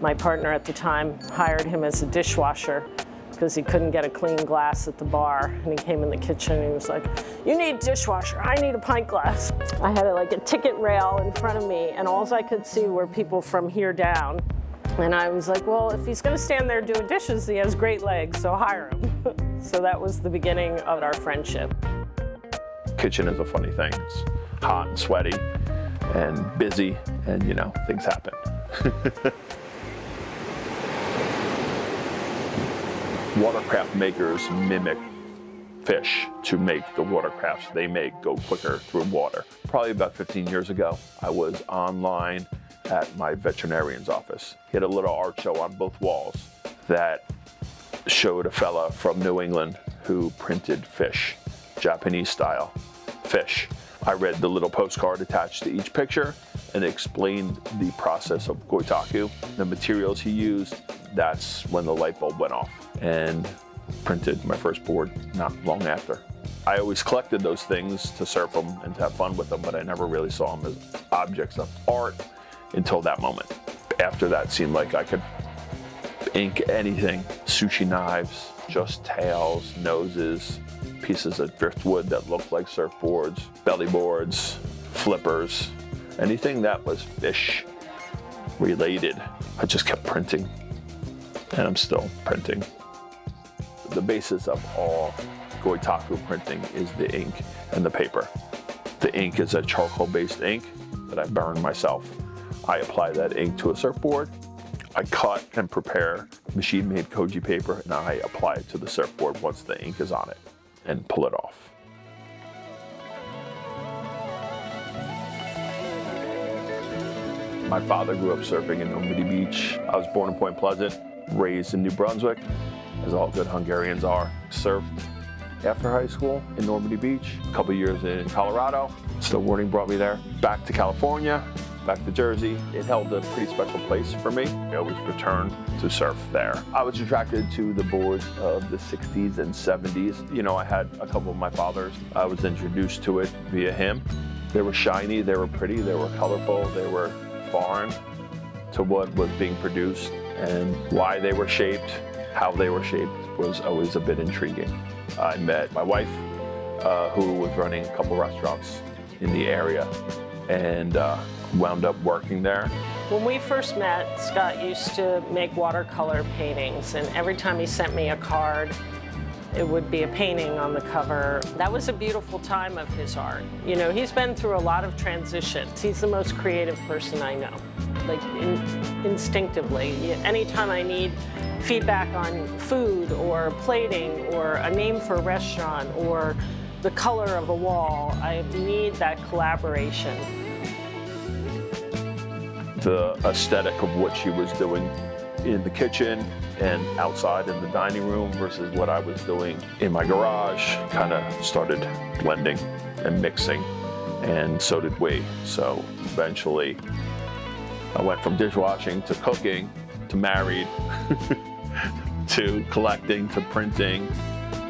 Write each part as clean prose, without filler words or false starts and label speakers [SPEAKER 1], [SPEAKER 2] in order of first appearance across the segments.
[SPEAKER 1] My partner at the time hired him as a dishwasher because he couldn't get a clean glass at the bar. And he came in the kitchen and he was like, "You need a dishwasher, I need a pint glass." I had like a ticket rail in front of me and all I could see were people from here down. And I was like, well, if he's gonna stand there doing dishes, he has great legs, so hire him. So that was the beginning of our friendship.
[SPEAKER 2] Kitchen is a funny thing. It's hot and sweaty and busy, and you know, things happen. Watercraft makers mimic fish to make the watercrafts they make go quicker through water. Probably about 15 years ago, I was online at my veterinarian's office. He had a little art show on both walls that showed a fella from New England who printed fish, Japanese style fish. I read the little postcard attached to each picture and explained the process of goitaku, the materials he used. That's when the light bulb went off and printed my first board not long after. I always collected those things to surf them and to have fun with them, but I never really saw them as objects of art until that moment. After that, it seemed like I could ink anything. Sushi knives, just tails, noses, pieces of driftwood that looked like surfboards, belly boards, flippers, anything that was fish related. I just kept printing, and I'm still printing. The basis of all goitaku printing is the ink and the paper. The ink is a charcoal-based ink that I burn myself. I apply that ink to a surfboard. I cut and prepare machine-made koji paper, and I apply it to the surfboard once the ink is on it and pull it off. My father grew up surfing in Normandy Beach. I was born in Point Pleasant, raised in New Brunswick, as all good Hungarians are. Surfed after high school in Normandy Beach, a couple years in Colorado. Snowboarding brought me there. Back to California, back to Jersey. It held a pretty special place for me. I always returned to surf there. I was attracted to the boards of the 60s and 70s. You know, I had a couple of my fathers. I was introduced to it via him. They were shiny, they were pretty, they were colorful, they were foreign to what was being produced, and why they were shaped, how they were shaped was always a bit intriguing. I met my wife, who was running a couple restaurants in the area, and wound up working there.
[SPEAKER 1] When we first met, Scott used to make watercolor paintings, and every time he sent me a card, it would be a painting on the cover. That was a beautiful time of his art. You know, he's been through a lot of transitions. He's the most creative person I know, like instinctively. Anytime I need feedback on food or plating or a name for a restaurant or the color of a wall, I need that collaboration.
[SPEAKER 2] The aesthetic of what she was doing in the kitchen and outside in the dining room versus what I was doing in my garage kind of started blending and mixing, and so did we. So eventually I went from dishwashing to cooking to married to collecting to printing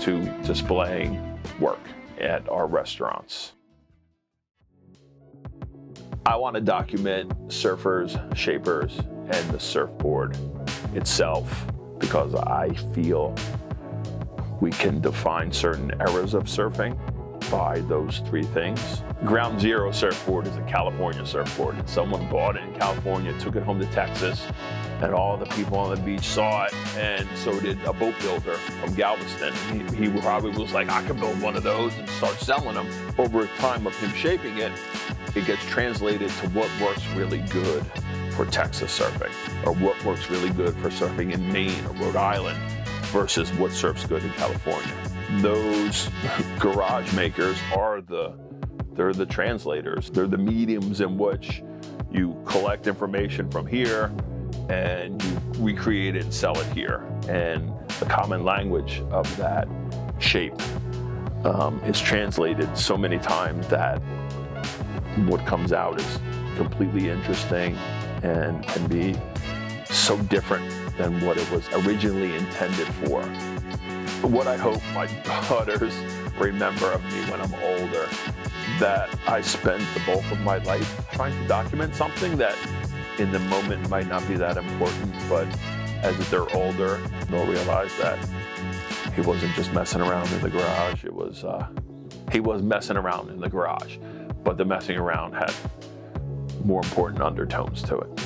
[SPEAKER 2] to displaying work at our restaurants. I want to document surfers, shapers, and the surfboard itself, because I feel we can define certain eras of surfing by those three things. Ground Zero surfboard is a California surfboard. Someone bought it in California, took it home to Texas, and all the people on the beach saw it, and so did a boat builder from Galveston. He probably was like, I could build one of those and start selling them. Over time of him shaping it, it gets translated to what works really good for Texas surfing, or what works really good for surfing in Maine or Rhode Island versus what surfs good in California. Those garage makers are they're the translators. They're the mediums in which you collect information from here and you recreate it and sell it here. And the common language of that shape is translated so many times that what comes out is completely interesting and can be so different than what it was originally intended for. What I hope my daughters remember of me when I'm older, that I spent the bulk of my life trying to document something that in the moment might not be that important, but as they're older, they'll realize that he wasn't just messing around in the garage. It was, he was messing around in the garage, but the messing around had more important undertones to it.